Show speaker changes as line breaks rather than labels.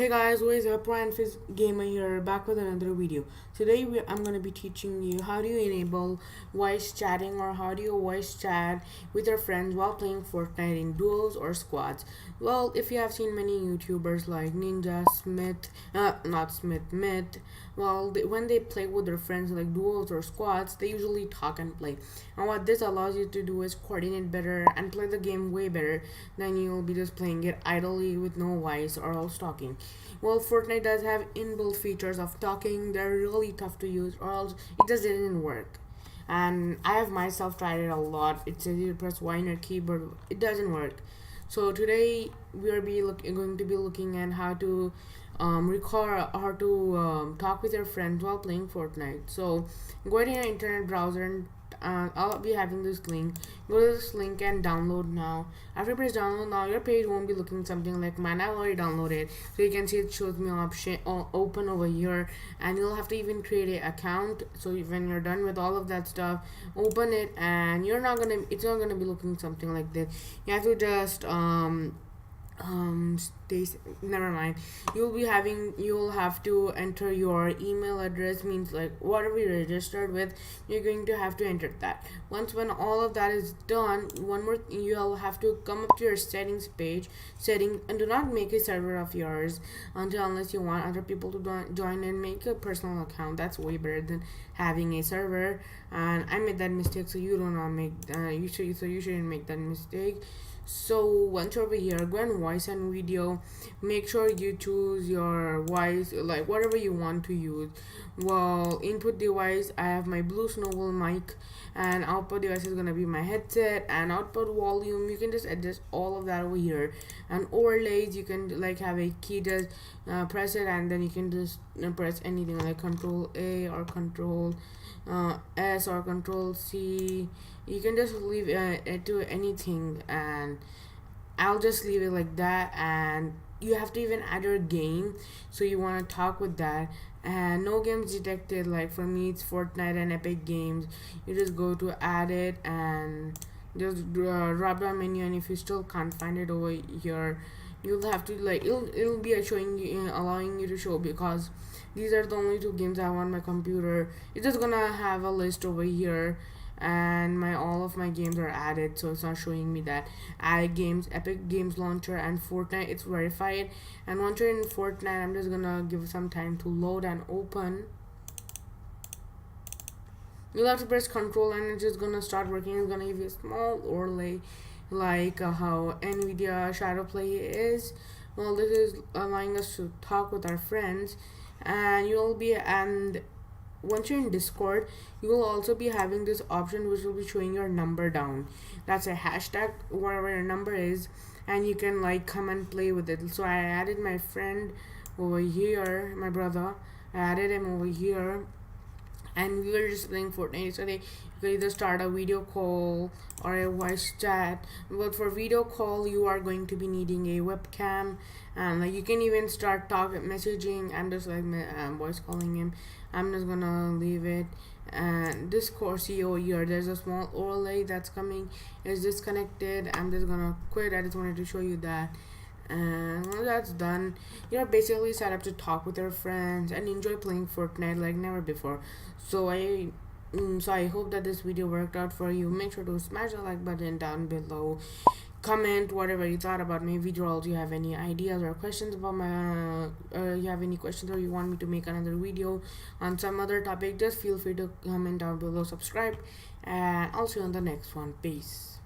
Hey guys, what is up? PROIRONFISTGAMER here, back with another video. Today I'm going to be teaching you how do you enable voice chatting, or how do you voice chat with your friends while playing Fortnite in duos or squads. Well, if you have seen many YouTubers like Ninja, Smith, Myth, well, when they play with their friends like duos or squads, they usually talk and play. And what this allows you to do is coordinate better and play the game way better than you'll be just playing it idly with no voice or else talking. Well, Fortnite does have inbuilt features of talking. They're really tough to use, or else it just didn't work. And I have myself tried it a lot. It says you press Y on your keyboard, it doesn't work. So today we are going to be looking at how to record, how to talk with your friends while playing Fortnite. So go ahead in your internet browser and I'll be having this link. Go to this link and download now. After you press download now, your page won't be looking something like mine. I already downloaded, so you can see it shows me option open over here, and you'll have to even create an account. So when you're done with all of that stuff, open it, and it's not gonna be looking something like this. You have to just never mind. You'll have to enter your email address, means like whatever you registered with, you're going to have to enter that. When all of that is done, you'll have to come up to your settings page, and do not make a server of yours unless you want other people to join and make a personal account. That's way better than having a server, and I made that mistake, so you do not make you shouldn't make that mistake. So once you're over here, go and voice and video. Make sure you choose your voice, like whatever you want to use. Well, input device, I have my Blue Snowball mic, and output device is gonna be my headset, and output volume, you can just adjust all of that over here. And overlays, you can like have a key, just press it, and then you can just press anything like Control A or Control S or Control C. You can just leave it to anything, and I'll just leave it like that. And you have to even add your game, so you want to talk with that. And no games detected, like for me it's Fortnite and Epic Games. You just go to add it and just drop down menu, and if you still can't find it over here, you'll have to like it'll be showing you, allowing you to show, because these are the only two games I have on my computer. It's just gonna have a list over here, and all of my games are added, so it's not showing me that. Add games, Epic Games Launcher, and Fortnite, it's verified. And once you're in Fortnite, I'm just gonna give some time to load and open. You'll have to press Control, and it's just gonna start working. It's gonna give you a small overlay, like how Nvidia Shadow Play is. Well, this is allowing us to talk with our friends, and once you're in Discord, you will also be having this option which will be showing your number down. That's a hashtag, whatever your number is, and you can like come and play with it. So I added my friend over here, my brother. I added him over here, and we were just playing Fortnite. So you can either start a video call or a voice chat. But for video call, you are going to be needing a webcam, and like you can even start messaging. I'm just like voice calling him. I'm just gonna leave it. And Discord, see over here, there's a small overlay that's coming. It's disconnected. I'm just gonna quit. I just wanted to show you that. And when that's done, you're basically set up to talk with your friends and enjoy playing Fortnite like never before. So I hope that this video worked out for you. Make sure to smash the like button down below. Comment whatever you thought about my video, or do you have any ideas or questions about you have any questions, or you want me to make another video on some other topic, just feel free to comment down below. Subscribe, and I'll see you on the next one. Peace.